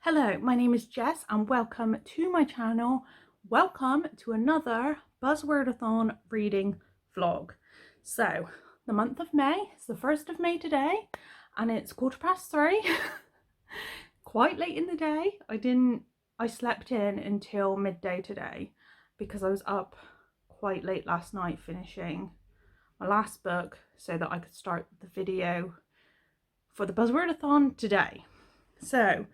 Hello, my name is Jess and welcome to my channel. Welcome to another Buzzwordathon reading vlog. So, the month of May, it's the 1st of May today and it's 3:15. Quite late in the day. I slept in until midday today because I was up quite late last night finishing my last book so that I could start the video for the Buzzwordathon today. So,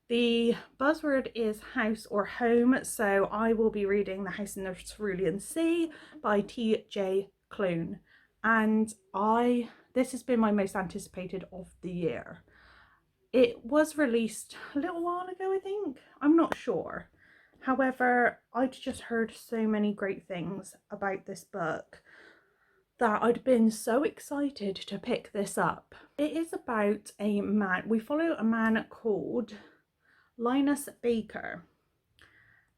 the buzzword is house or home, so I will be reading The House in the Cerulean Sea by T.J. Klune, and this has been my most anticipated of the year. It was released a little while ago, I think. I'm not sure. However, I'd just heard so many great things about this book that I'd been so excited to pick this up. It is about a man. We follow a man called Linus Baker,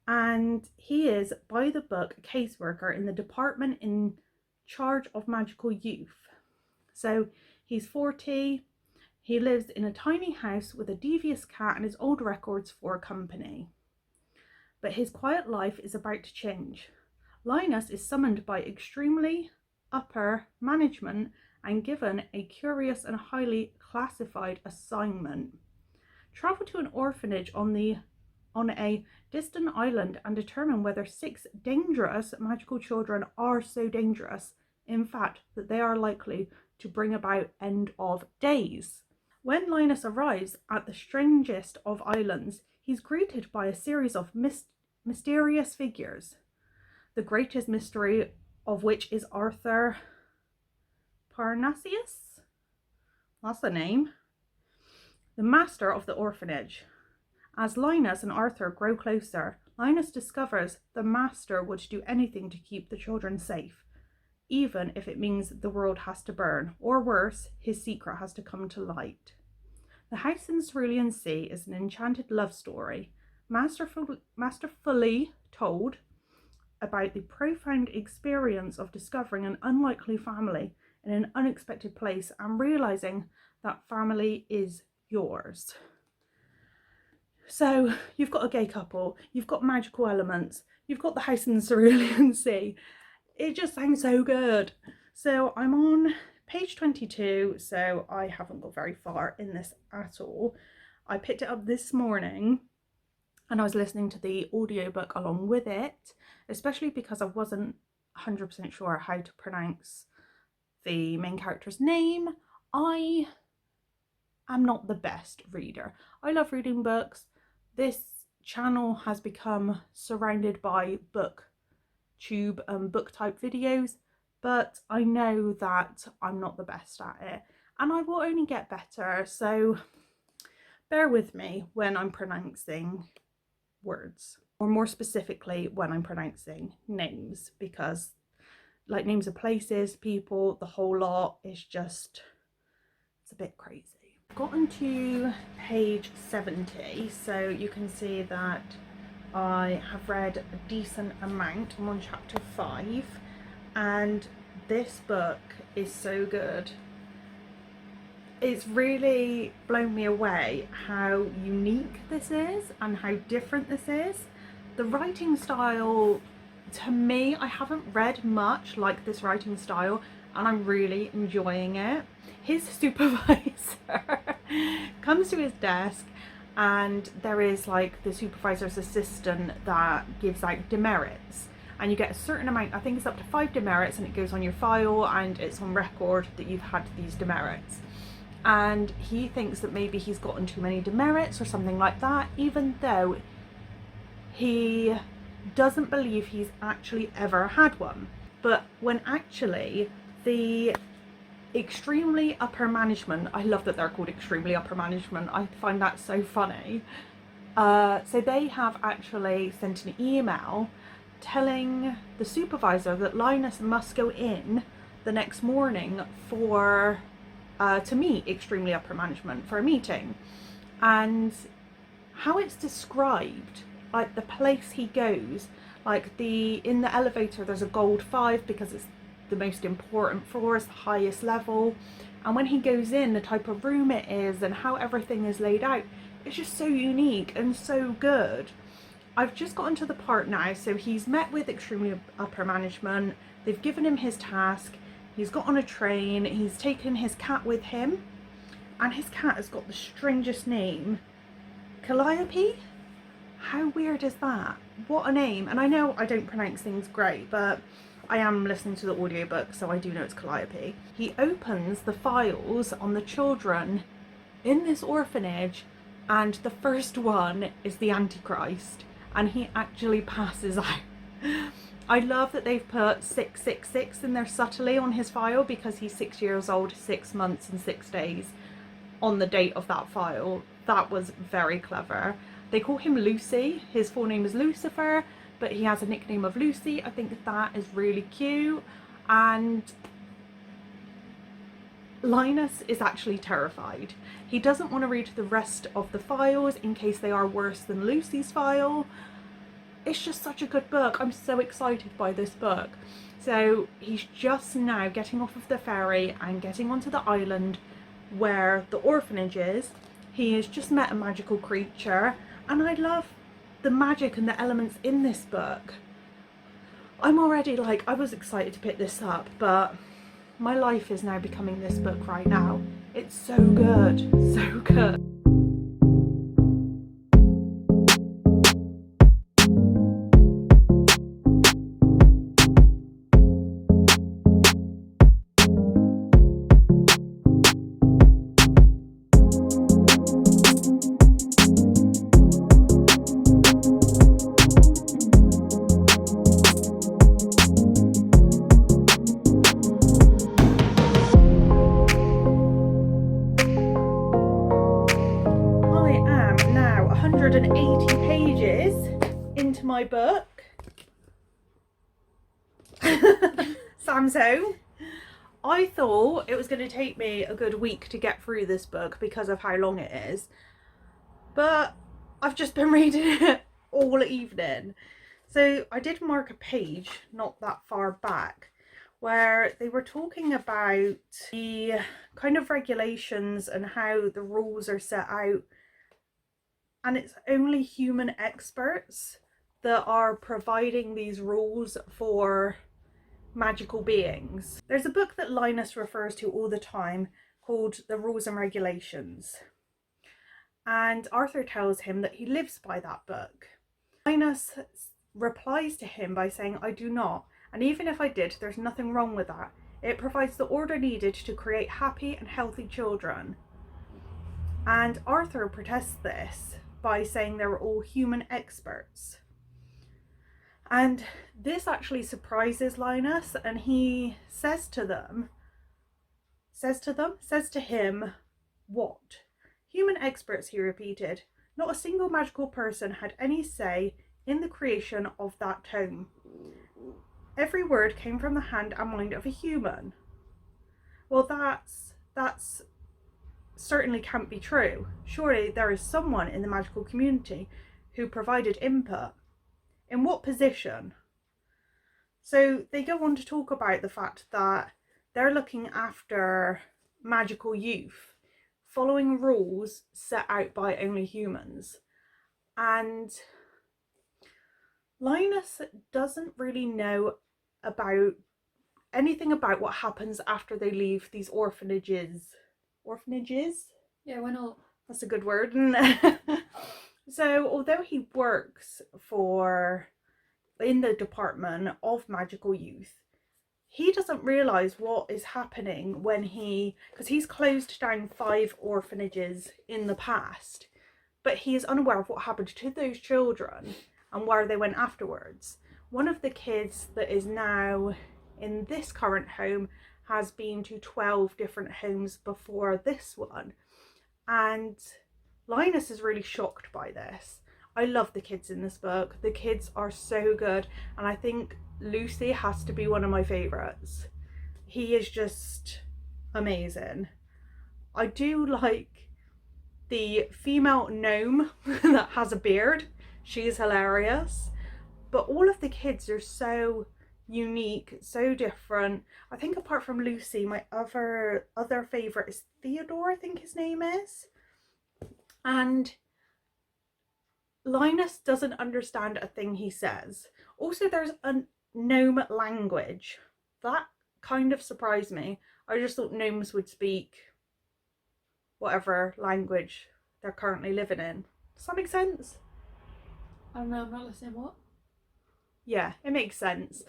and he is, by the book, a caseworker in the department in charge of magical youth. So he's 40, he lives in a tiny house with a devious cat and his old records for a company. But his quiet life is about to change. Linus is summoned by extremely upper management and given a curious and highly classified assignment. Travel to an orphanage on a distant island and determine whether 6 dangerous magical children are so dangerous, in fact, that they are likely to bring about end of days. When Linus arrives at the strangest of islands, he's greeted by a series of mysterious figures, the greatest mystery of which is Arthur Parnassus. That's the name. The master of the orphanage. As Linus and Arthur grow closer, Linus discovers the master would do anything to keep the children safe, even if it means the world has to burn, or worse, his secret has to come to light. The House in the Cerulean Sea is an enchanted love story, masterfully told about the profound experience of discovering an unlikely family in an unexpected place and realizing that family is yours. So you've got a gay couple, you've got magical elements, you've got the House in the Cerulean Sea. It just sounds so good. So I'm on page 22, so I haven't got very far in this at all. I picked it up this morning and I was listening to the audiobook along with it, especially because I wasn't 100% sure how to pronounce the main character's name. I'm not the best reader. I love reading books. This channel has become surrounded by booktube and book type videos, but I know that I'm not the best at it and I will only get better, so bear with me when I'm pronouncing words, or more specifically when I'm pronouncing names, because like names of places, people, the whole lot is just, it's a bit crazy. Gotten to page 70, so you can see that I have read a decent amount. I'm on chapter 5 and this book is so good. It's really blown me away how unique this is and how different this is. The writing style, to me, I haven't read much like this writing style and I'm really enjoying it. His supervisor comes to his desk and there is like the supervisor's assistant that gives out demerits, and you get a certain amount, I think it's up to 5 demerits, and it goes on your file and it's on record that you've had these demerits. And he thinks that maybe he's gotten too many demerits or something like that, even though he doesn't believe he's actually ever had one. But when actually the extremely upper management, I love that they're called extremely upper management, I find that so funny. So they have actually sent an email telling the supervisor that Linus must go in the next morning for to meet extremely upper management for a meeting. And how it's described, like the place he goes, like in the elevator there's a gold 5 because it's the most important floor, is the highest level, and when he goes in, the type of room it is and how everything is laid out, it's just so unique and so good. I've just gotten to the part now, so he's met with extremely upper management, they've given him his task, he's got on a train, he's taken his cat with him, and his cat has got the strangest name, Calliope? How weird is that? What a name. And I know I don't pronounce things great, but I am listening to the audiobook, so I do know it's Calliope. He opens the files on the children in this orphanage, and the first one is the Antichrist, and he actually passes out. I love that they've put 666 in there subtly on his file, because he's 6 years old, 6 months and 6 days on the date of that file. That was very clever. They call him Lucy. His full name is Lucifer, but he has a nickname of Lucy. I think that is really cute. And Linus is actually terrified. He doesn't want to read the rest of the files in case they are worse than Lucy's file. It's just such a good book. I'm so excited by this book. So he's just now getting off of the ferry and getting onto the island where the orphanage is. He has just met a magical creature, and I love the magic and the elements in this book. I'm already like, I was excited to pick this up, but my life is now becoming this book right now. It's so good, so good. My book. Sam's home. I thought it was going to take me a good week to get through this book because of how long it is, but I've just been reading it all evening. So I did mark a page not that far back where they were talking about the kind of regulations and how the rules are set out, and it's only human experts that are providing these rules for magical beings. There's a book that Linus refers to all the time called The Rules and Regulations, and Arthur tells him that he lives by that book. Linus replies to him by saying, I do not, and even if I did, there's nothing wrong with that. It provides the order needed to create happy and healthy children. And Arthur protests this by saying they were all human experts. And this actually surprises Linus, and he says to him, what? Human experts, he repeated. Not a single magical person had any say in the creation of that tome. Every word came from the hand and mind of a human. Well, that's certainly can't be true. Surely there is someone in the magical community who provided input. In what position? So they go on to talk about the fact that they're looking after magical youth, following rules set out by only humans. And Linus doesn't really know about anything about what happens after they leave these orphanages. Orphanages? Yeah, why not? That's a good word. So although he works in the department of magical youth, he doesn't realise what is happening when because he's closed down 5 orphanages in the past, but he is unaware of what happened to those children and where they went afterwards. One of the kids that is now in this current home has been to 12 different homes before this one, and Linus is really shocked by this. I love the kids in this book. The kids are so good, and I think Lucy has to be one of my favourites. He is just amazing. I do like the female gnome that has a beard. She's hilarious. But all of the kids are so unique, so different. I think apart from Lucy, my other favourite is Theodore, I think his name is. And Linus doesn't understand a thing he says. Also, there's a gnome language. That kind of surprised me. I just thought gnomes would speak whatever language they're currently living in. Does that make sense? I don't know, I'm not listening. What? Yeah, it makes sense.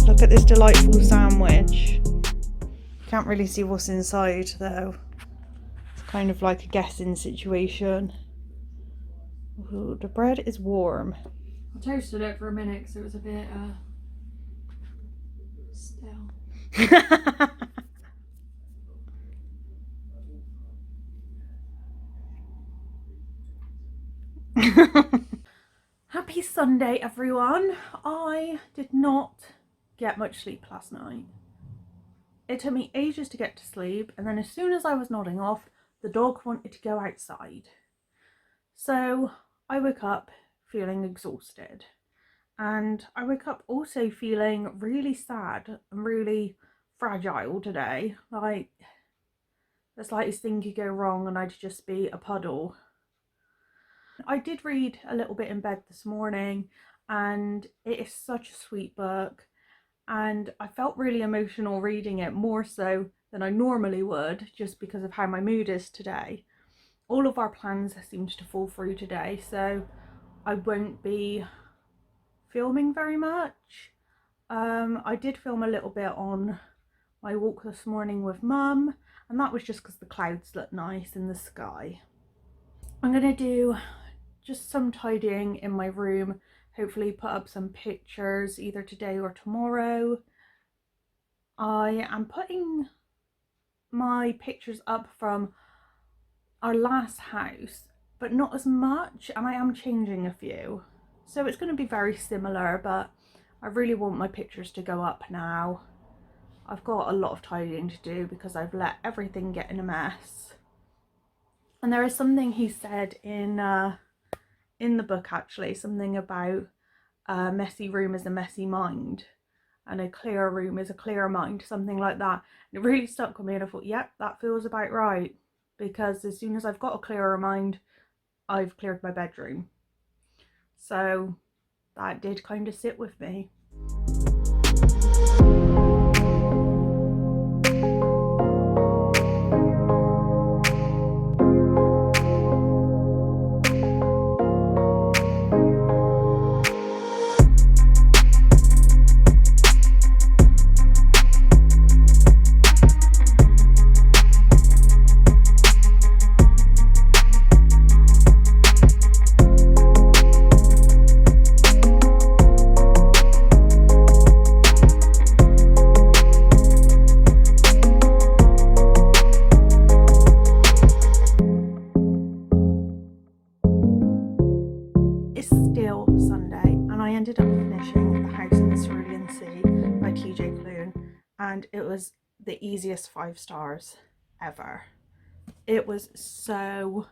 Look at this delightful sandwich. Can't really see what's inside though. It's kind of like a guessing situation. Ooh, the bread is warm. I toasted it for a minute because it was a bit stale. Happy Sunday, everyone. I did not get much sleep last night. It took me ages to get to sleep, and then as soon as I was nodding off, the dog wanted to go outside. So I woke up feeling exhausted, and I woke up also feeling really sad and really fragile today. Like the slightest thing could go wrong and I'd just be a puddle. I did read a little bit in bed this morning, and it is such a sweet book, and I felt really emotional reading it, more so than I normally would, just because of how my mood is today. All of our plans seemed to fall through today, so I won't be filming very much. I did film a little bit on my walk this morning with Mum, and that was just because the clouds look nice in the sky. I'm gonna do just some tidying in my room, hopefully put up some pictures either today or tomorrow. I am putting my pictures up from our last house, but not as much, and I am changing a few. So it's going to be very similar, but I really want my pictures to go up now. I've got a lot of tidying to do because I've let everything get in a mess. And there is something he said in the book, actually, something about a messy room is a messy mind and a clear room is a clear mind, something like that. And it really stuck with me, and I thought, yep, that feels about right, because as soon as I've got a clearer mind, I've cleared my bedroom. So that did kind of sit with me. And it was the easiest 5 stars ever. It was so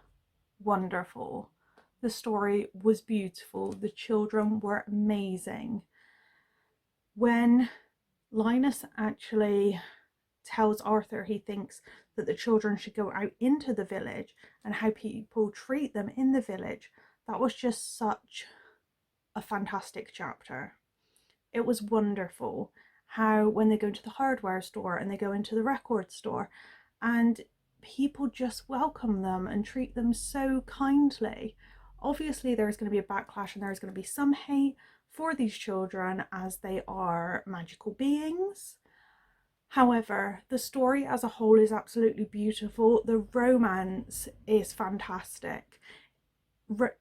wonderful. The story was beautiful. The children were amazing. When Linus actually tells Arthur he thinks that the children should go out into the village and how people treat them in the village, that was just such a fantastic chapter. It was wonderful how when they go to the hardware store and they go into the record store and people just welcome them and treat them so kindly. Obviously there's going to be a backlash and there's going to be some hate for these children as they are magical beings. However, the story as a whole is absolutely beautiful. The romance is fantastic.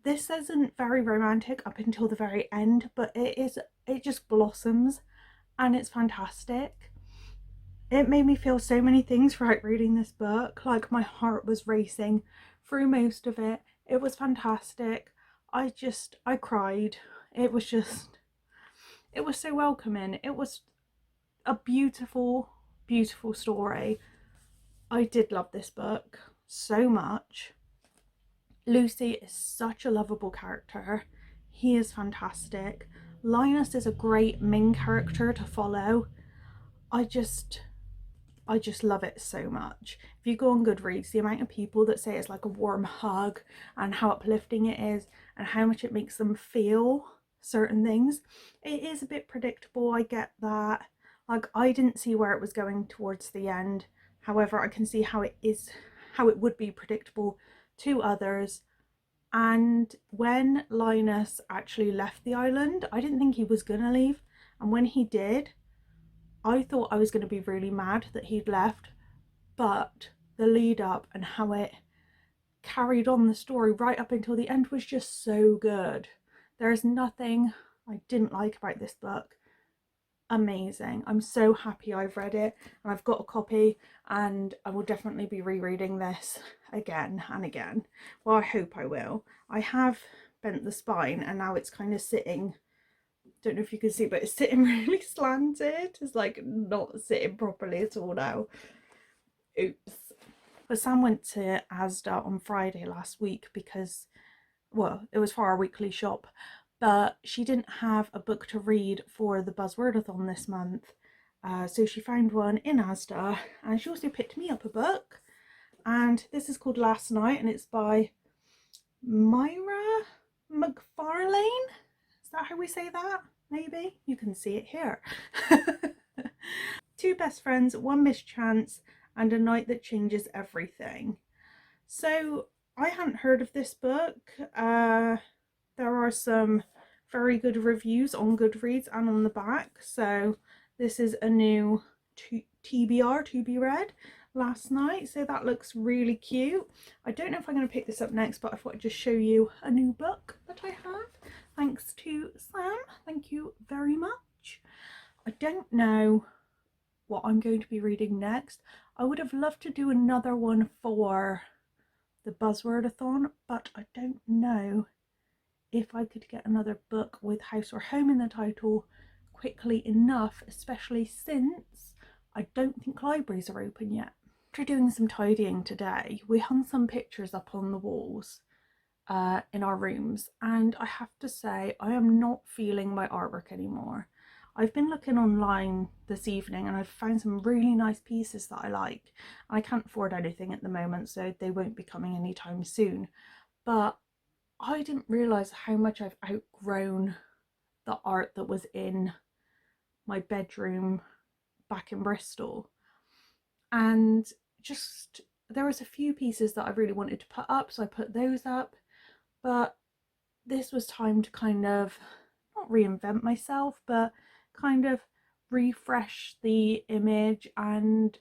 This isn't very romantic up until the very end, but it just blossoms and it's fantastic. It made me feel so many things throughout reading this book. Like, my heart was racing through most of it. It was fantastic. I cried. It was so welcoming. It was a beautiful, beautiful story. I did love this book so much. Lucy is such a lovable character. He is fantastic. Linus is a great main character to follow. I just love it so much. If you go on Goodreads, the amount of people that say it's like a warm hug and how uplifting it is and how much it makes them feel certain things. It is a bit predictable, I get that. Like, I didn't see where it was going towards the end. However, I can see how it would be predictable to others. And when Linus actually left the island, I didn't think he was gonna leave, and when he did, I thought I was going to be really mad that he'd left, but the lead up and how it carried on the story right up until the end was just so good. There's nothing I didn't like about this book. Amazing. I'm so happy I've read it, and I've got a copy, and I will definitely be rereading this again and again. Well, I hope I will. I have bent the spine and now it's kind of sitting, don't know if you can see, but it's sitting really slanted. It's like not sitting properly at all now. Oops. But Sam went to Asda on Friday last week because, well, it was for our weekly shop, but she didn't have a book to read for the Buzzwordathon this month. So she found one in Asda, and she also picked me up a book, and this is called Last Night, and it's by Myra McFarlane. Is that how we say that? Maybe? You can see it here. Two best friends, one mischance, and a night that changes everything. So I hadn't heard of this book. There are some very good reviews on Goodreads and on the back. So this is a new TBR, to be read, Last Night. So that looks really cute. I don't know if I'm going to pick this up next, but I thought I'd just show you a new book that I have. Thanks to Sam. Thank you very much. I don't know what I'm going to be reading next. I would have loved to do another one for the Buzzwordathon, but I don't know if I could get another book with House or Home in the title quickly enough, especially since I don't think libraries are open yet. After doing some tidying today, we hung some pictures up on the walls in our rooms, and I have to say I am not feeling my artwork anymore. I've been looking online this evening and I've found some really nice pieces that I like. I can't afford anything at the moment, so they won't be coming anytime soon, but I didn't realise how much I've outgrown the art that was in my bedroom back in Bristol. And just, there was a few pieces that I really wanted to put up, so I put those up. But this was time to kind of, not reinvent myself, but kind of refresh the image. And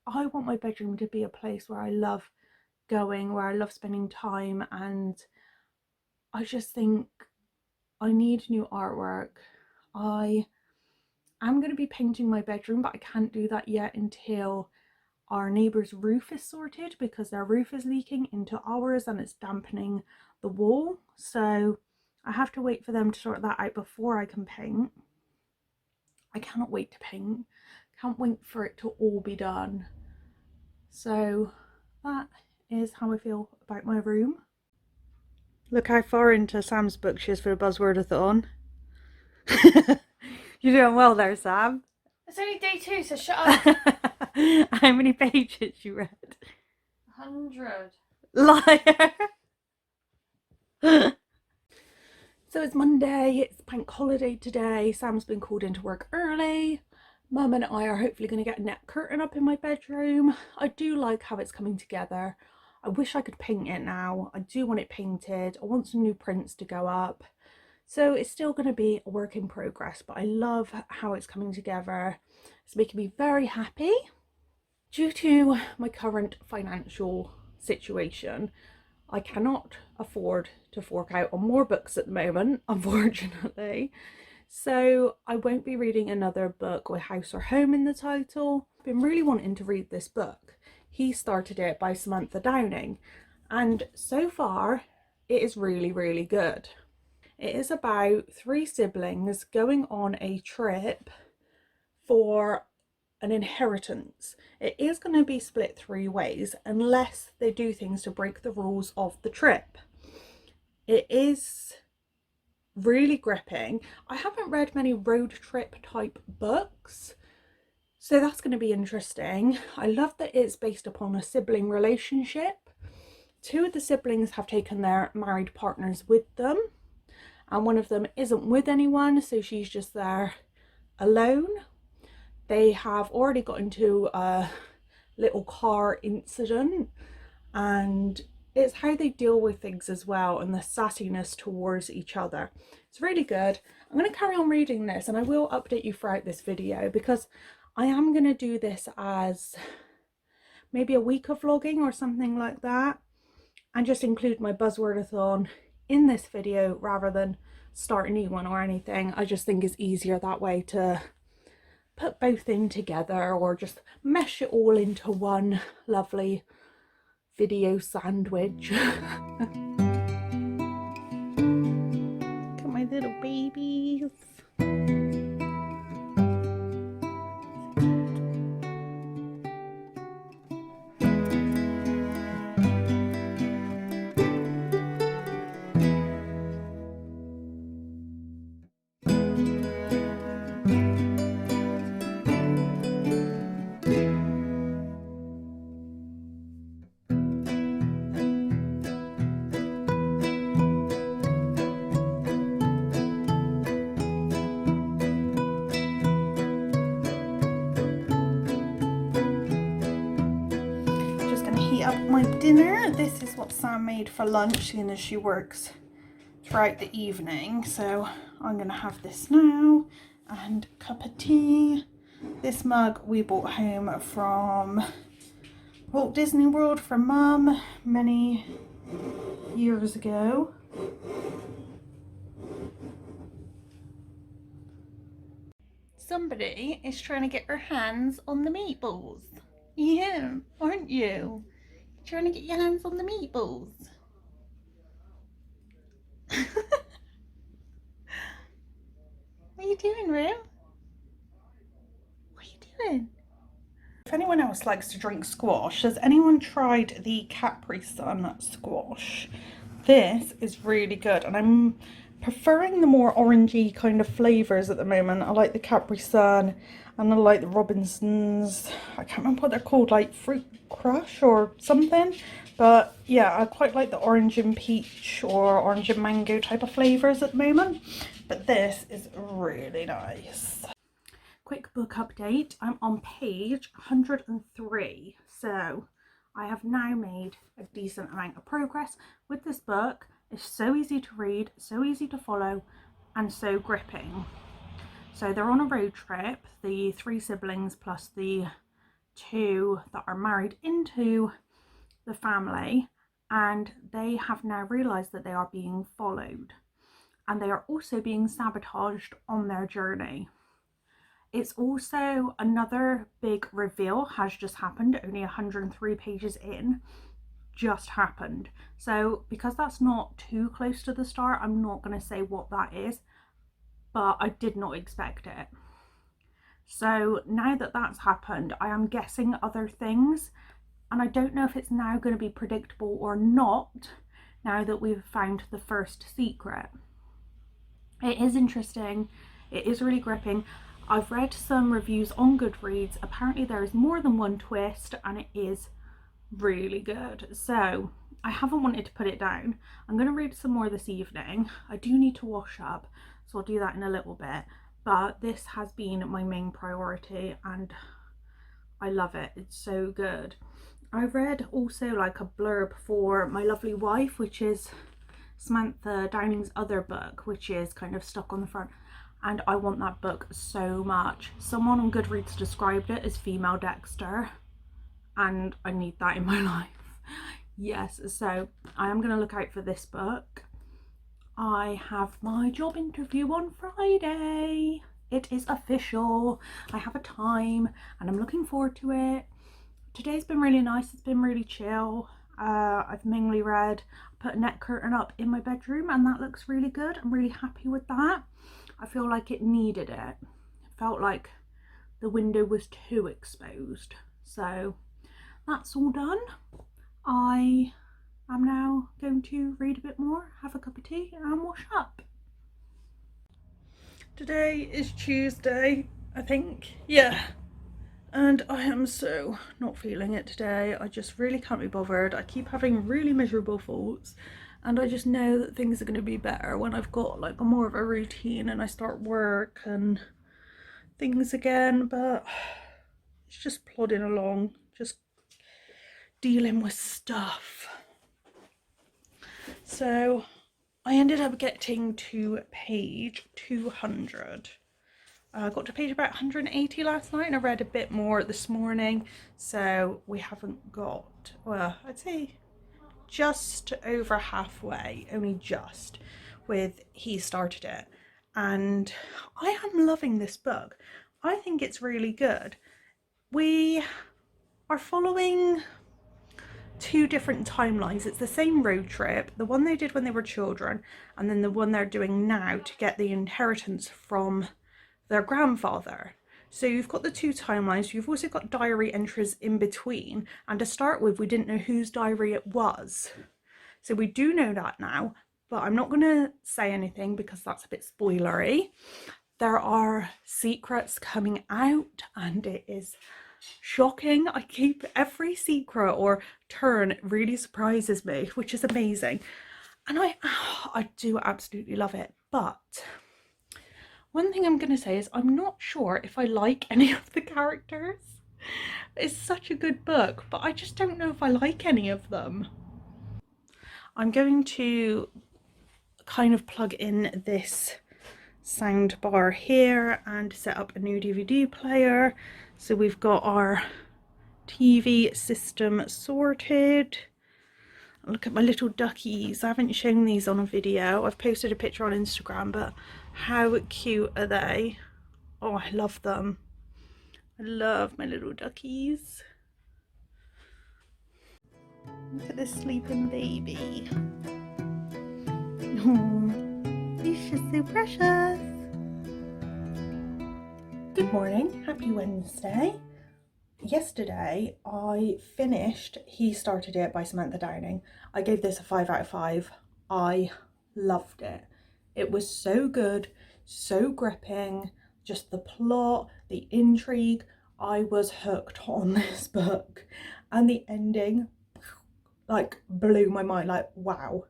I want my bedroom to be a place where I love going, where I love spending time, and I just think I need new artwork. I am going to be painting my bedroom, but I can't do that yet until our neighbour's roof is sorted, because their roof is leaking into ours and it's dampening the wall. So I have to wait for them to sort that out before I can paint. I cannot wait to paint. Can't wait for it to all be done. So that is how I feel about my room. Look how far into Sam's book she is for the Buzzwordathon. You're doing well there, Sam. It's only day 2, so shut up. How many pages you read? 100. Liar. So it's Monday, it's bank holiday today. Sam's been called into work early. Mum and I are hopefully going to get a net curtain up in my bedroom. I do like how it's coming together. I wish I could paint it now. I do want it painted. I want some new prints to go up. So it's still going to be a work in progress, but I love how it's coming together. It's making me very happy. Due to my current financial situation, I cannot afford to fork out on more books at the moment, unfortunately. So I won't be reading another book with House or Home in the title. been really wanting to read this book. He started it by Samantha Downing, and so far it is really, really good. It is about 3 siblings going on a trip for an inheritance. It is going to be split 3 ways unless they do things to break the rules of the trip. It is really gripping. I haven't read many road trip type books, so that's going to be interesting. I love that it's based upon a sibling relationship. 2 of the siblings have taken their married partners with them, and one of them isn't with anyone, so she's just there alone. They have already got into a little car incident, and it's how they deal with things as well, and the sassiness towards each other. It's really good. I'm going to carry on reading this, and I will update you throughout this video, because I am going to do this as maybe a week of vlogging or something like that, and just include my buzzwordathon in this video rather than start a new one or anything. I just think it's easier that way to put both in together, or just mesh it all into one lovely video sandwich. Look at my little babies. Up my dinner. This is what Sam made for lunch, seeing as she works throughout the evening. So I'm gonna have this now, and a cup of tea. This mug we bought home from Walt Disney World for Mum many years ago. Somebody is trying to get her hands on the meatballs. Yeah, aren't you? Trying to get your hands on the meatballs. What are you doing, Rim? What are you doing? If anyone else likes to drink squash, has anyone tried the Capri Sun squash? This is really good, and I'm preferring the more orangey kind of flavours at the moment. I like the Capri Sun, and I like the Robinsons. I can't remember what they're called, like Fruit Crush or something. But yeah, I quite like the orange and peach or orange and mango type of flavours at the moment. But this is really nice. Quick book update. I'm on page 103. So I have now made a decent amount of progress with this book. It's so easy to read, so easy to follow, and so gripping. So they're on a road trip, the 3 siblings plus the 2 that are married into the family, and they have now realised that they are being followed, and they are also being sabotaged on their journey. It's also another big reveal has just happened, only 103 pages in, just happened. So because that's not too close to the start, I'm not going to say what that is, but I did not expect it. So now that that's happened, I am guessing other things, and I don't know if it's now going to be predictable or not, now that we've found the first secret. It is interesting, it is really gripping. I've read some reviews on Goodreads. Apparently there is more than one twist, and it is really good. So I haven't wanted to put it down. I'm going to read some more this evening. I do need to wash up, so I'll do that in a little bit. But this has been my main priority, and I love it. It's so good. I read also like a blurb for My Lovely Wife, which is Samantha Downing's other book, which is kind of stuck on the front, and I want that book so much. Someone on Goodreads described it as female Dexter, and I need that in my life. Yes, so I am going to look out for this book. I have my job interview on Friday. It is official. I have a time and I'm looking forward to it. Today's been really nice. It's been really chill. I've mainly read, put a net curtain up in my bedroom and that looks really good. I'm really happy with that. I feel like it needed it. It felt like the window was too exposed. So that's all done. I am now going to read a bit more, have a cup of tea and wash up. Today is Tuesday, I think. Yeah. And I am so not feeling it today. I just really can't be bothered. I keep having really miserable thoughts and I just know that things are going to be better when I've got like more of a routine and I start work and things again, but it's just plodding along, just dealing with stuff. So I ended up getting to page 200. I got to page about 180 last night and I read a bit more this morning, so we haven't got, well, I'd say just over halfway, only just, with He Started It. And I am loving this book. I think it's really good. We are following two different timelines. It's the same road trip, the one they did when they were children and then the one they're doing now to get the inheritance from their grandfather. So you've got the two timelines. You've also got diary entries in between, and to start with we didn't know whose diary it was, so we do know that now, but I'm not going to say anything because that's a bit spoilery. There are secrets coming out and it is shocking. I keep every secret or turn really surprises me, which is amazing, and I do absolutely love it. But one thing I'm going to say is I'm not sure if I like any of the characters. It's such a good book, but I just don't know if I like any of them. I'm going to kind of plug in this sound bar here and set up a new DVD player. So we've got our TV system sorted. Look at my little duckies. I haven't shown these on a video. I've posted a picture on Instagram, but how cute are they? Oh, I love them. I love my little duckies. Look at this sleeping baby. Oh, he's just so precious. Good morning, happy Wednesday. Yesterday I finished He Started It by Samantha Downing. I gave this a 5 out of 5. I loved it. It was so good, so gripping, just the plot, the intrigue. I was hooked on this book, and the ending like blew my mind. Like, wow,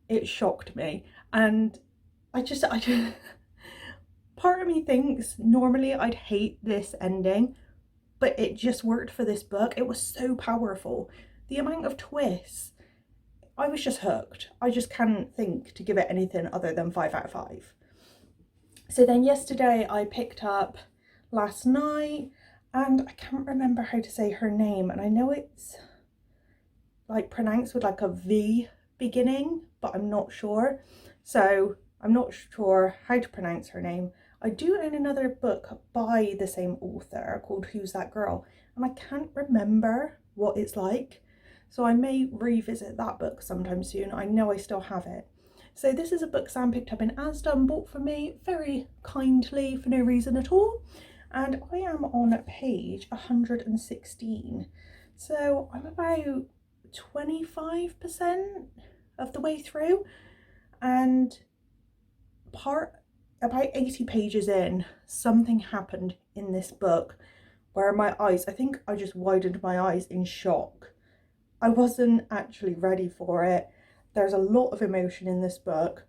it shocked me. And I just part of me thinks normally I'd hate this ending, but it just worked for this book. It was so powerful. The amount of twists, I was just hooked. I just can't think to give it anything other than 5 out of 5. So then yesterday I picked up Last Night, and I can't remember how to say her name, and I know it's like pronounced with like a V beginning, but I'm not sure. So I'm not sure how to pronounce her name. I do own another book by the same author called Who's That Girl, and I can't remember what it's like, so I may revisit that book sometime soon. I know I still have it. So this is a book Sam picked up in Asda and bought for me very kindly for no reason at all, and I am on page 116. So I'm about 25% of the way through, and about 80 pages in, something happened in this book where my eyes, I think I just widened my eyes in shock. I wasn't actually ready for it. There's a lot of emotion in this book.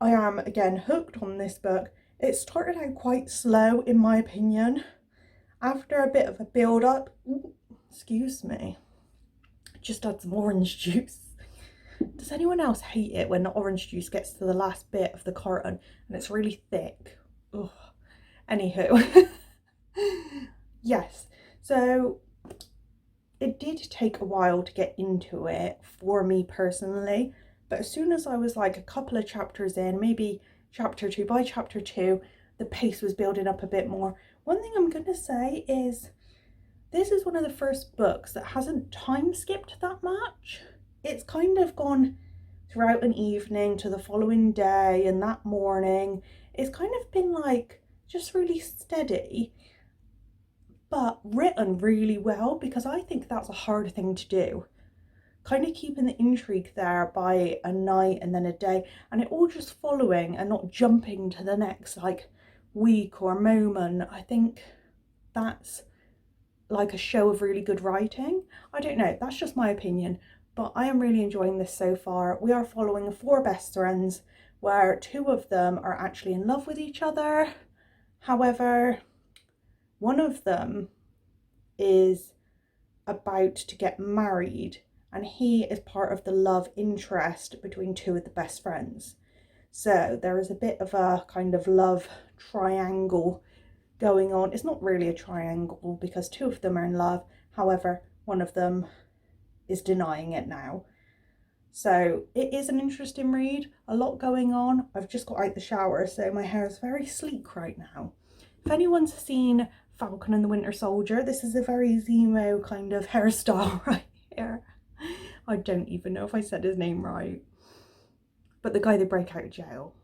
I am again hooked on this book. It started out quite slow in my opinion. After a bit of a build up, excuse me, just add some orange juice. Does anyone else hate it when the orange juice gets to the last bit of the carton and it's really thick? Ugh. Anywho, yes, so it did take a while to get into it for me personally, but as soon as I was like a couple of chapters in, maybe chapter 2. By chapter 2, the pace was building up a bit more. One thing I'm going to say is this is one of the first books that hasn't time skipped that much. It's kind of gone throughout an evening to the following day and that morning. It's kind of been like just really steady, but written really well, because I think that's a hard thing to do. Kind of keeping the intrigue there by a night and then a day, and it all just following and not jumping to the next like week or moment. I think that's like a show of really good writing. I don't know, that's just my opinion, but I am really enjoying this so far. We are following 4 best friends where 2 of them are actually in love with each other. However, one of them is about to get married, and he is part of the love interest between 2 of the best friends. So there is a bit of a kind of love triangle going on. It's not really a triangle because 2 of them are in love. However, one of them is denying it now. So it is an interesting read, a lot going on. I've just got out the shower, so my hair is very sleek right now. If anyone's seen Falcon and the Winter Soldier, this is a very Zemo kind of hairstyle right here. I don't even know if I said his name right. But the guy they break out of jail.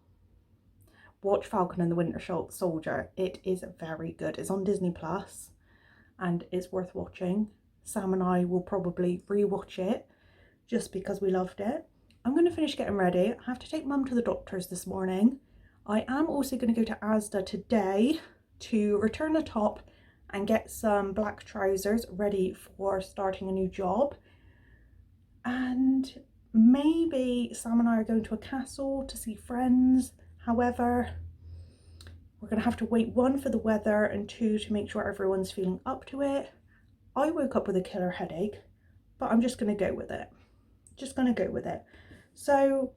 Watch Falcon and the Winter Soldier. It is very good. It's on Disney Plus and it's worth watching. Sam and I will probably rewatch it just because we loved it. I'm going to finish getting ready. I have to take Mum to the doctor's this morning. I am also going to go to Asda today to return the top and get some black trousers ready for starting a new job. And maybe Sam and I are going to a castle to see friends. However, we're going to have to wait, 1, for the weather, and 2, to make sure everyone's feeling up to it. I woke up with a killer headache, but I'm just going to go with it. Just going to go with it. So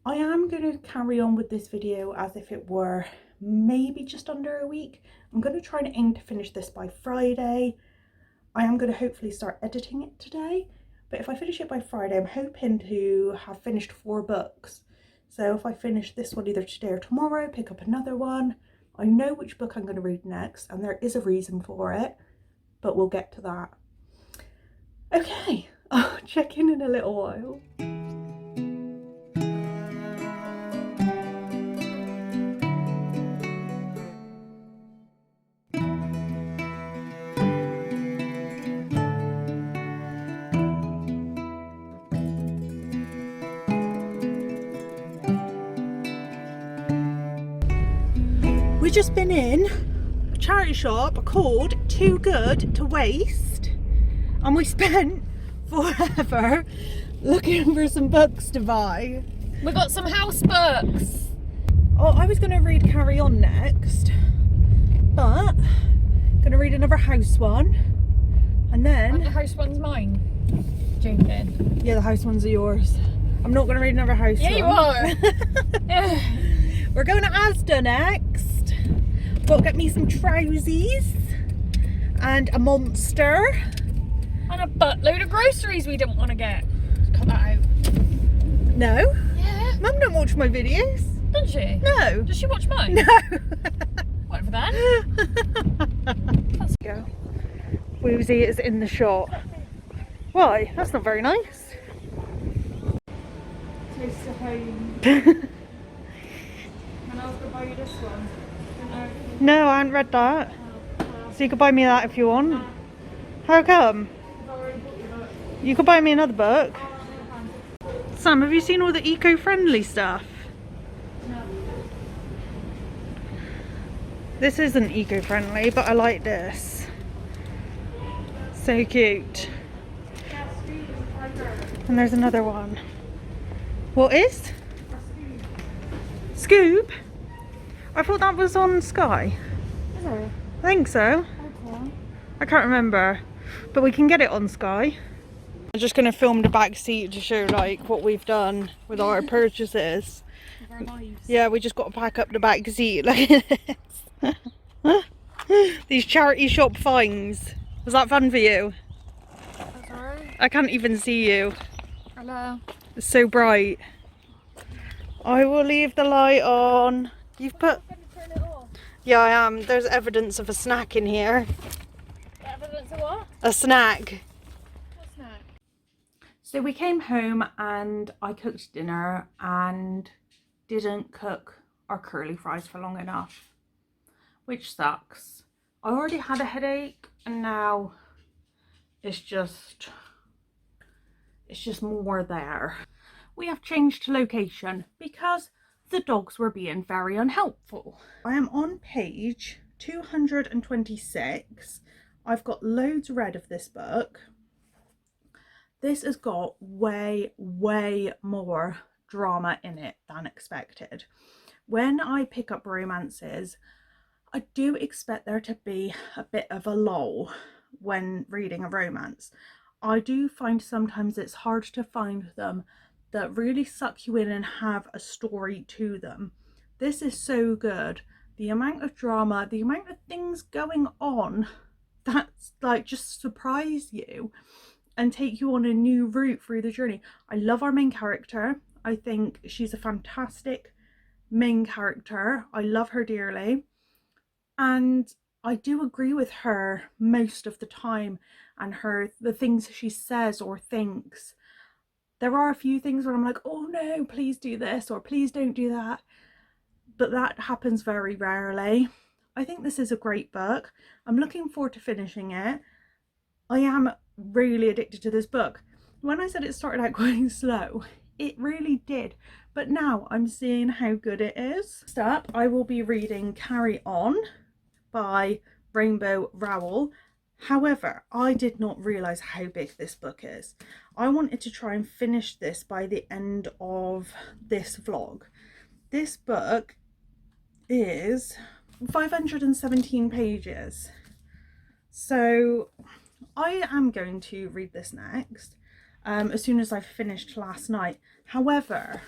I am going to carry on with this video as if it were maybe just under a week. I'm going to try and aim to finish this by Friday. I am going to hopefully start editing it today, but if I finish it by Friday, I'm hoping to have finished 4 books. So if I finish this one either today or tomorrow, pick up another one. I know which book I'm going to read next, and there is a reason for it, but we'll get to that. Okay, I'll check in a little while. We've just been in a charity shop called Too Good to Waste, and we spent forever looking for some books to buy. We got some house books. Oh, I was going to read Carry On next, but I'm going to read another house one, and then... And the house one's mine. Joking. Yeah, the house ones are yours. I'm not going to read another house one. Yeah, you are. Yeah. We're going to Asda next. Got to get me some trousies and a monster. And a buttload of groceries we didn't want to get. Cut that out. No. Yeah. Mum don't watch my videos. Doesn't she? No. Does she watch mine? No. Whatever then. Let's go. Woozy is in the shop. Why? That's not very nice. Taste of home. And I was going to buy you this one. No, I haven't read that. So you could buy me that if you want. How come? You could buy me another book. Sam, have you seen all the eco-friendly stuff? No. This isn't eco-friendly, but I like this. So cute. And there's another one. What is? Scoob? I thought that was on Sky. Is it? I think so. Okay. I can't remember, but we can get it on Sky. I'm just going to film the back seat to show like what we've done with our purchases. Very nice. Yeah, we just got to pack up the back seat. Look at this. These charity shop finds. Was that fun for you? That's alright. I can't even see you. Hello. It's so bright. I will leave the light on. You've put... I'm gonna turn it off. Yeah, I am. There's evidence of a snack in here. Evidence of what? A snack. What's that? So we came home and I cooked dinner and didn't cook our curly fries for long enough, which sucks. I already had a headache and now it's just more there. We have changed location because the dogs were being very unhelpful. I am on page 226. I've got loads read of this book. This has got way more drama in it than expected. When I pick up romances, I do expect there to be a bit of a lull when reading a romance. I do find sometimes it's hard to find them that really suck you in and have a story to them. This is so good. The amount of drama, the amount of things going on that's like just surprise you and take you on a new route through the journey. I love our main character. I think she's a fantastic main character. I love her dearly. And I do agree with her most of the time and the things she says or thinks. There are a few things where I'm like, oh no, please do this or please don't do that. But that happens very rarely. I think this is a great book. I'm looking forward to finishing it. I am really addicted to this book. When I said it started out quite slow, it really did. But now I'm seeing how good it is. Next up, I will be reading Carry On by Rainbow Rowell. However, I did not realise how big this book is. I wanted to try and finish this by the end of this vlog. This book is 517 pages. So I am going to read this next as soon as I've finished last night. However,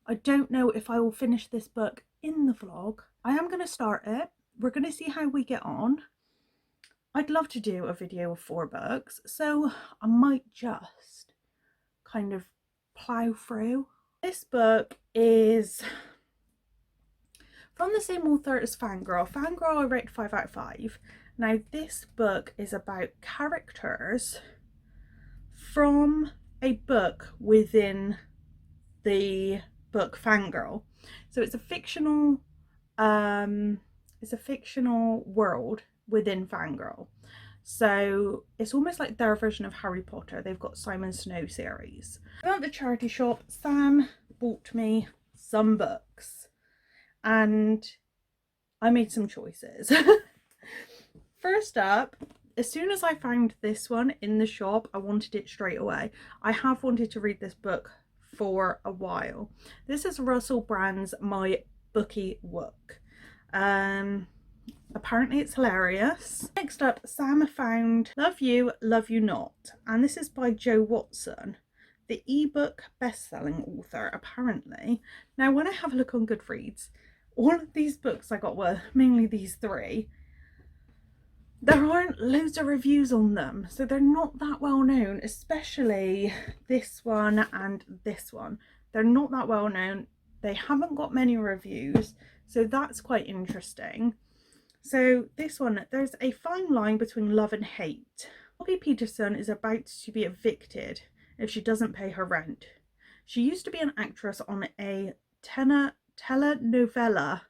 I don't know if I will finish this book in the vlog. I am going to start it. We're going to see how we get on. I'd love to do a video of 4 books, so I might just kind of plow through. This book is from the same author as Fangirl. Fangirl I rate 5 out of 5. Now this book is about characters from a book within the book Fangirl. So it's a fictional world within Fangirl. So it's almost like their version of Harry Potter. They've got Simon Snow series. At the charity shop, Sam bought me some books and I made some choices. First up, as soon as I found this one in the shop, I wanted it straight away. I have wanted to read this book for a while. This is Russell Brand's My Bookie Wook. Apparently it's hilarious. Next up, Sam found Love You, Love You Not, and this is by Jo Watson, the ebook best-selling author, apparently. Now, when I have a look on Goodreads, all of these books I got were mainly these 3. There aren't loads of reviews on them, so they're not that well known, especially this one and this one. They're not that well known. They haven't got many reviews, so that's quite interesting. So this one, there's a fine line between love and hate. Bobby Peterson is about to be evicted if she doesn't pay her rent. She used to be an actress on a telenovela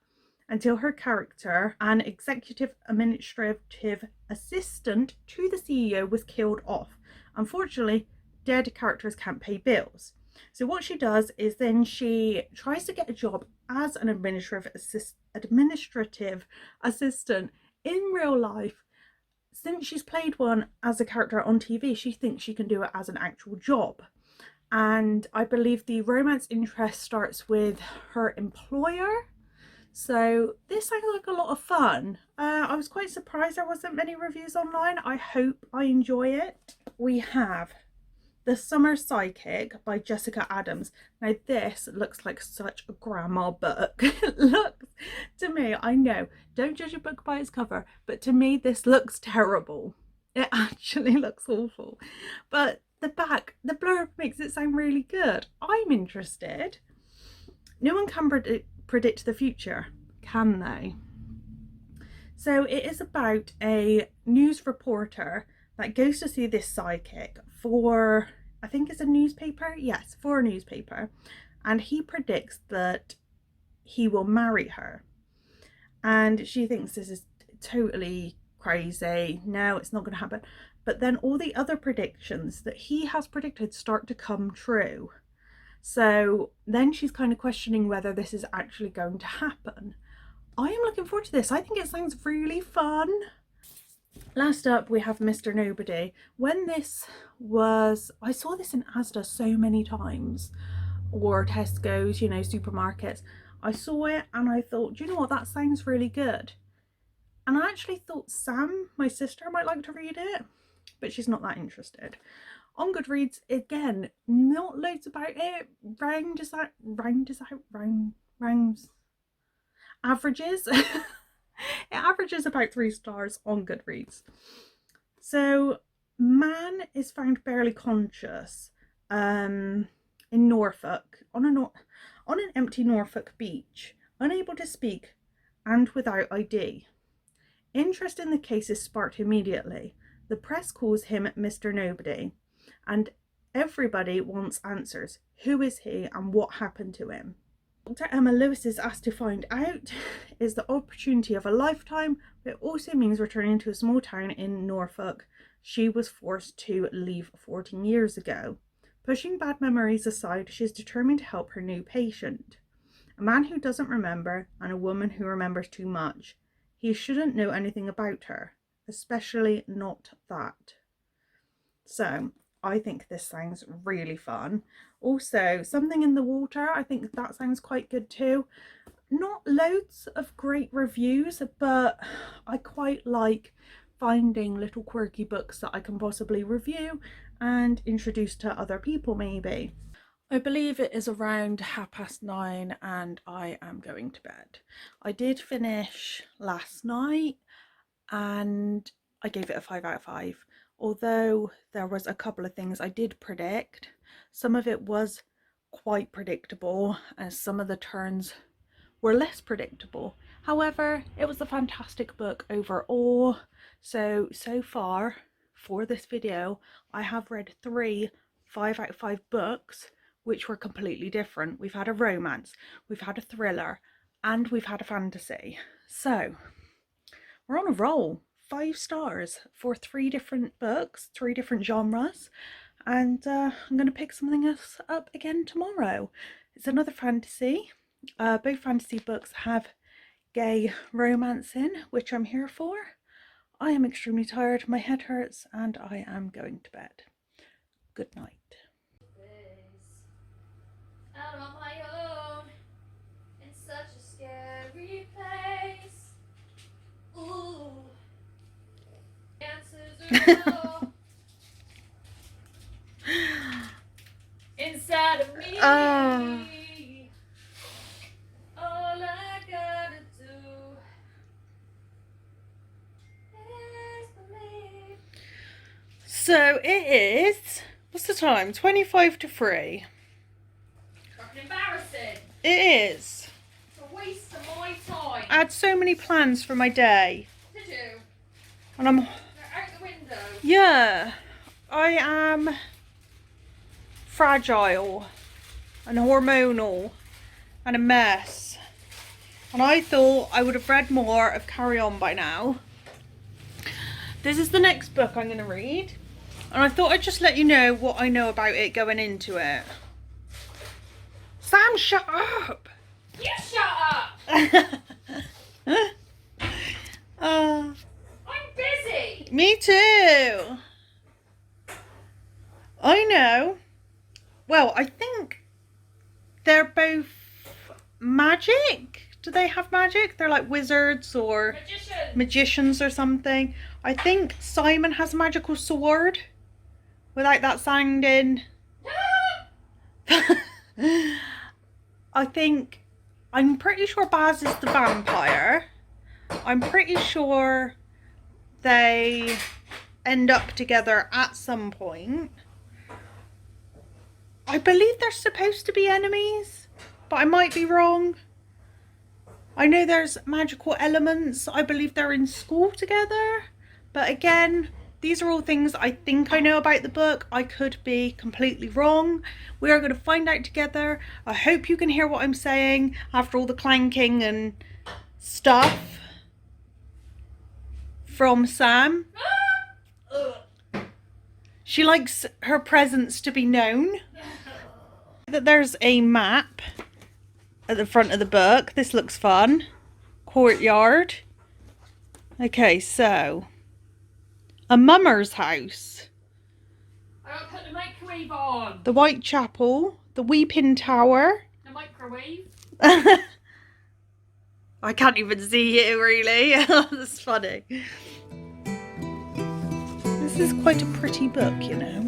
until her character, an executive administrative assistant to the CEO, was killed off. Unfortunately, dead characters can't pay bills. So what she does is then she tries to get a job as an administrative assistant in real life. Since she's played one as a character on TV, she thinks she can do it as an actual job. And I believe the romance interest starts with her employer. So this sounds like a lot of fun. I was quite surprised there wasn't many reviews online. I hope I enjoy it. We have The Summer Psychic by Jessica Adams. Now this looks like such a grandma book. It looks, to me, I know, don't judge a book by its cover, but to me this looks terrible. It actually looks awful. But the back, the blurb makes it sound really good. I'm interested. No one can predict the future, can they? So it is about a news reporter that goes to see this psychic for, I think it's a newspaper? Yes, for a newspaper. And he predicts that he will marry her. And she thinks this is totally crazy. No, it's not going to happen. But then all the other predictions that he has predicted start to come true. So then she's kind of questioning whether this is actually going to happen. I am looking forward to this. I think it sounds really fun. Last up, we have Mr. Nobody. When this was, I saw this in Asda so many times, or Tesco's, you know, supermarkets. I saw it and I thought, do you know what, that sounds really good. And I actually thought Sam, my sister, might like to read it, but she's not that interested. On Goodreads, again, not loads about it. Averages. It averages about 3 stars on Goodreads. So, man is found barely conscious in Norfolk, on an empty Norfolk beach, unable to speak and without ID. Interest in the case is sparked immediately. The press calls him Mr. Nobody, and everybody wants answers. Who is he and what happened to him? Dr. Emma Lewis is asked to find out is the opportunity of a lifetime, but it also means returning to a small town in Norfolk she was forced to leave 14 years ago. Pushing bad memories aside, she is determined to help her new patient. A man who doesn't remember and a woman who remembers too much. He shouldn't know anything about her, especially not that. So, I think this sounds really fun. Also, Something in the Water, I think that sounds quite good too. Not loads of great reviews, but I quite like finding little quirky books that I can possibly review and introduce to other people maybe. I believe it is around 9:30 and I am going to bed. I did finish last night and I gave it a 5 out of 5. Although there was a couple of things I did predict. Some of it was quite predictable and some of the turns were less predictable. However, it was a fantastic book overall. So far for this video, I have read 3 5 out of 5 books which were completely different. We've had a romance, we've had a thriller, and we've had a fantasy. So we're on a roll. 5 stars for 3 different books, 3 different genres, and I'm going to pick something else up again tomorrow. It's another fantasy. Both fantasy books have gay romance in, which I'm here for. I am extremely tired, my head hurts, and I am going to bed. Good night. Out on my own, in such a scary place. Ooh, answers are inside of me. All I gotta do is believe. So it is, what's the time? 25 to 3. Fucking embarrassing. It is. It's a waste of my time. I had so many plans for my day. Did you? And I'm... They're out the window. Yeah. I am fragile and hormonal and a mess. And I thought I would have read more of Carry On by now. This is the next book I'm going to read. And I thought I'd just let you know what I know about it going into it. Sam, shut up! You shut up! I'm busy! Me too! I know. Well, I think they're both magic. Do they have magic? They're like wizards or magicians or something. I think Simon has a magical sword. Without that sounding... I'm pretty sure Baz is the vampire. I'm pretty sure they end up together at some point. I believe they're supposed to be enemies. but I might be wrong. I know there's magical elements. I believe they're in school together. But again, these are all things I think I know about the book. I could be completely wrong. We are going to find out together. I hope you can hear what I'm saying after all the clanking and stuff from Sam. She likes her presence to be known. That there's a map at the front of the book. This looks fun. Courtyard. Okay, so a mummer's house. I gotta put the microwave on. The Whitechapel. The Weeping Tower. The microwave. I can't even see it really. That's funny. This is quite a pretty book, you know.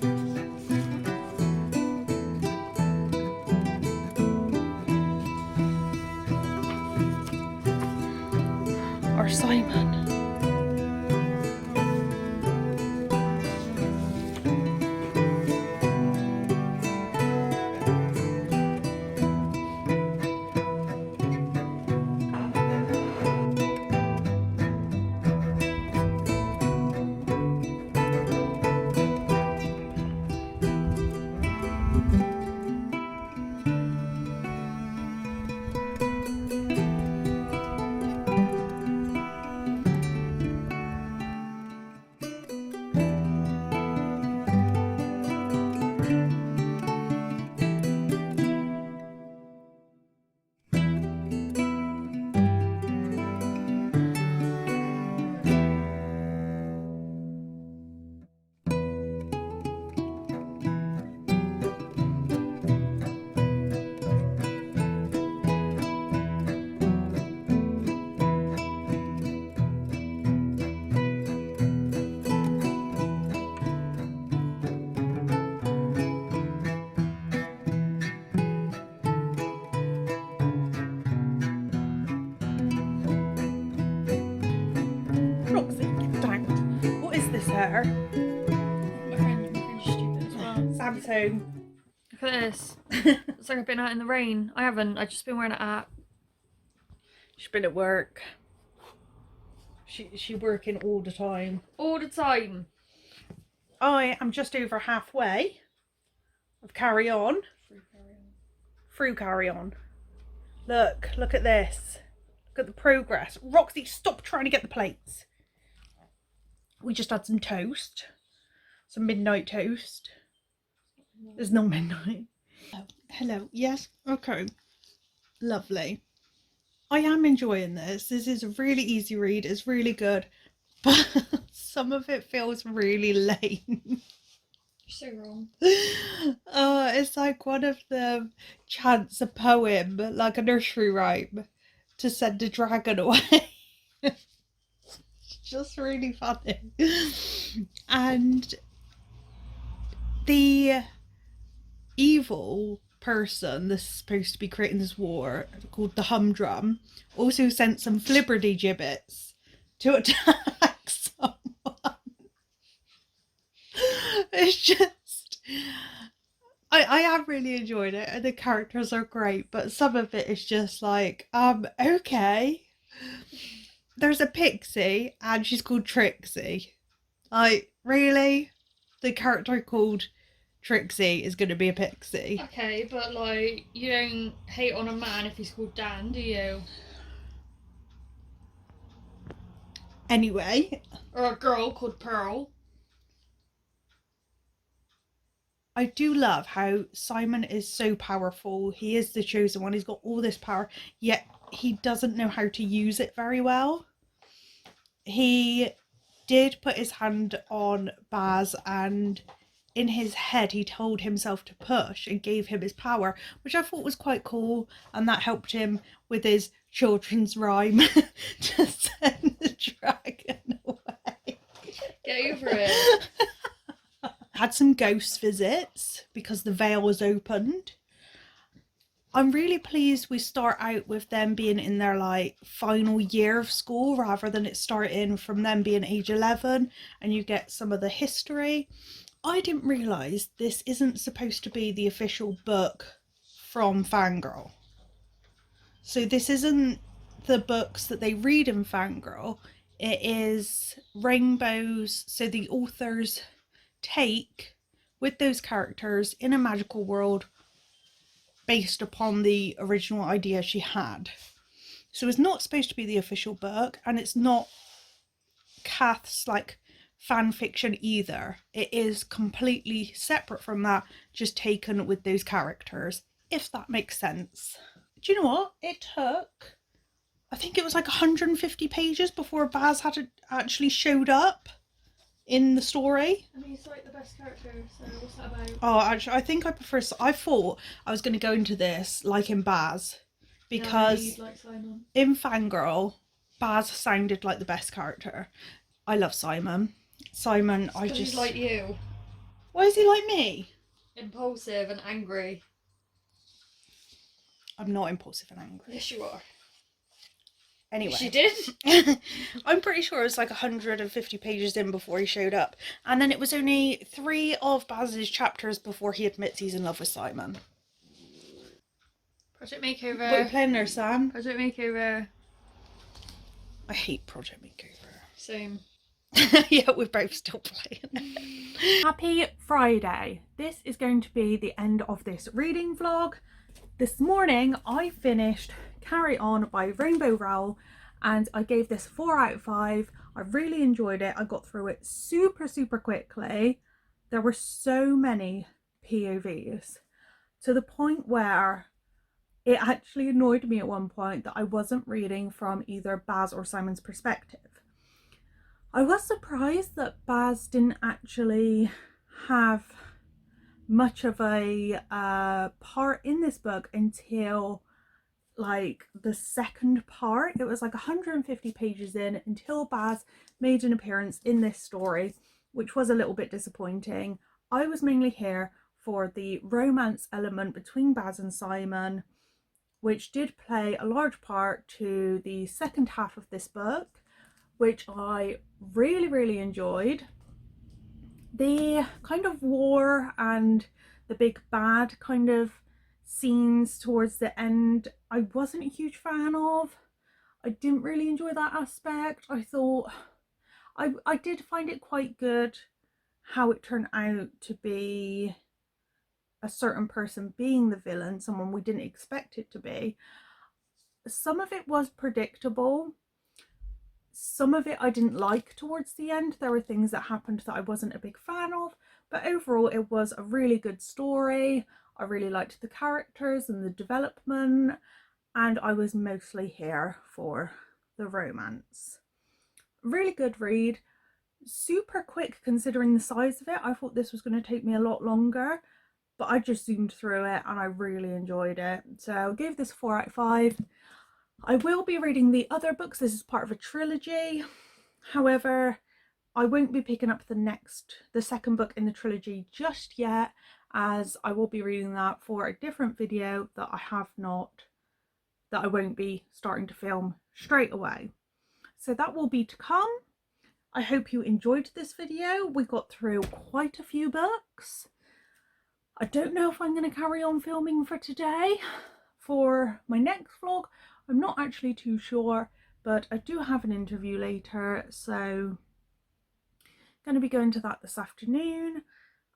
Our Simon. Roxy, get down. What is this here? My friend's stupid as well. Sam's home. Look at this. It's like I've been out in the rain. I haven't. I've just been wearing it out. She's been at work. She working all the time. All the time. I am just over halfway of Carry On. Through Carry On. Look at this. Look at the progress. Roxy, stop trying to get the plates. We just had some toast. Some midnight toast. There's no midnight. Oh, hello. Yes. Okay. Lovely. I am enjoying this. This is a really easy read. It's really good. But some of it feels really lame. You're so wrong. It's like one of them chants a poem, like a nursery rhyme, to send a dragon away. It's just really funny. And the evil person that's supposed to be creating this war, called the Humdrum, also sent some flibberty gibbets to attack someone. It's just, I have really enjoyed it, and the characters are great, but some of it is just like, okay. There's a pixie, and she's called Trixie. Like, really? The character called Trixie is going to be a pixie? Okay, but like, you don't hate on a man if he's called Dan, do you? Anyway. Or a girl called Pearl. I do love how Simon is so powerful. He is the chosen one. He's got all this power, yet he doesn't know how to use it very well. He did put his hand on Baz, and in his head he told himself to push and gave him his power, which I thought was quite cool, and that helped him with his children's rhyme to send the dragon away. Get over it. Had some ghost visits because the veil was opened. I'm really pleased we start out with them being in their like final year of school rather than it starting from them being age 11, and you get some of the history. I didn't realise this isn't supposed to be the official book from Fangirl. So this isn't the books that they read in Fangirl. It is Rainbows. So the authors take with those characters in a magical world based upon the original idea she had. So it's not supposed to be the official book, and it's not Kath's like fan fiction either. It is completely separate from that, just taken with those characters, if that makes sense. Do you know what? It took, I think it was like 150 pages before Baz had actually showed up in the story. And he's like the best character, so what's that about? Oh, actually, I think I prefer. I thought I was going to go into this like in Baz, because like Simon. in Fangirl, Baz sounded like the best character. I love Simon. Simon, I just. He's like you. Why is he like me? Impulsive and angry. I'm not impulsive and angry. Yes, you are. Anyway. She did? I'm pretty sure it was like 150 pages in before he showed up. And then it was only 3 of Baz's chapters before he admits he's in love with Simon. Project Makeover. What are you playing there, Sam? Project Makeover. I hate Project Makeover. Same. Yeah, we're both still playing. Happy Friday. This is going to be the end of this reading vlog. This morning I finished Carry On by Rainbow Rowell, and I gave this 4 out of 5. I really enjoyed it. I got through it super quickly. There were so many POVs to the point where it actually annoyed me at one point that I wasn't reading from either Baz or Simon's perspective. I was surprised that Baz didn't actually have much of a part in this book until like the second part. It was like 150 pages in until Baz made an appearance in this story, which was a little bit disappointing. I was mainly here for the romance element between Baz and Simon, which did play a large part to the second half of this book, which I really enjoyed. The kind of war and the big bad kind of scenes towards the end, I wasn't a huge fan of. I didn't really enjoy that aspect. I thought I did find it quite good how it turned out to be a certain person being the villain, someone we didn't expect it to be. Some of it was predictable. Some of it I didn't like towards the end. There were things that happened that I wasn't a big fan of, but overall it was a really good story. I really liked the characters and the development, and I was mostly here for the romance. Really good read. Super quick considering the size of it. I thought this was going to take me a lot longer, but I just zoomed through it and I really enjoyed it. So I'll give this 4 out of 5. I will be reading the other books. This is part of a trilogy. However, I won't be picking up the second book in the trilogy just yet, as I will be reading that for a different video that I won't be starting to film straight away. So that will be to come. I hope you enjoyed this video. We got through quite a few books. I don't know if I'm going to carry on filming for today. For my next vlog, I'm not actually too sure, but I do have an interview later, so going to be going to that this afternoon,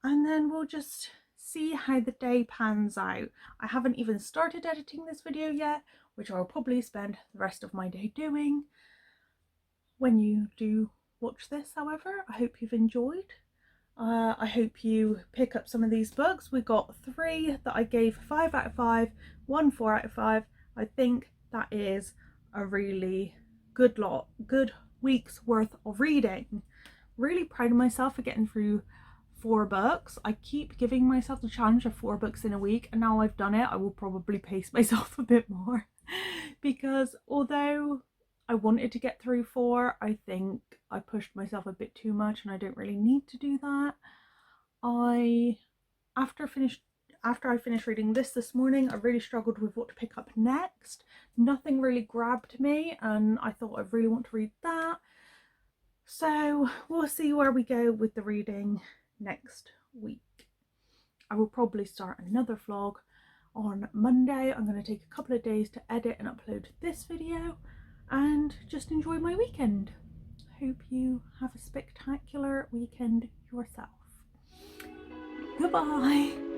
and then we'll just see how the day pans out. I haven't even started editing this video yet, which I'll probably spend the rest of my day doing. When you do watch this, however, I hope you've enjoyed. I hope you pick up some of these books. We got 3 that I gave 5 out of 5, 1 4 out of 5. I think that is a really good week's worth of reading. Really proud of myself for getting through 4 books. I keep giving myself the challenge of 4 books in a week, and now I've done it, I will probably pace myself a bit more, because although I wanted to get through 4, I think I pushed myself a bit too much, and I don't really need to do that. After I finished reading this morning, I really struggled with what to pick up next. Nothing really grabbed me, and I thought I really want to read that. So we'll see where we go with the reading next week. I will probably start another vlog on Monday. I'm going to take a couple of days to edit and upload this video and just enjoy my weekend. Hope you have a spectacular weekend yourself. Goodbye.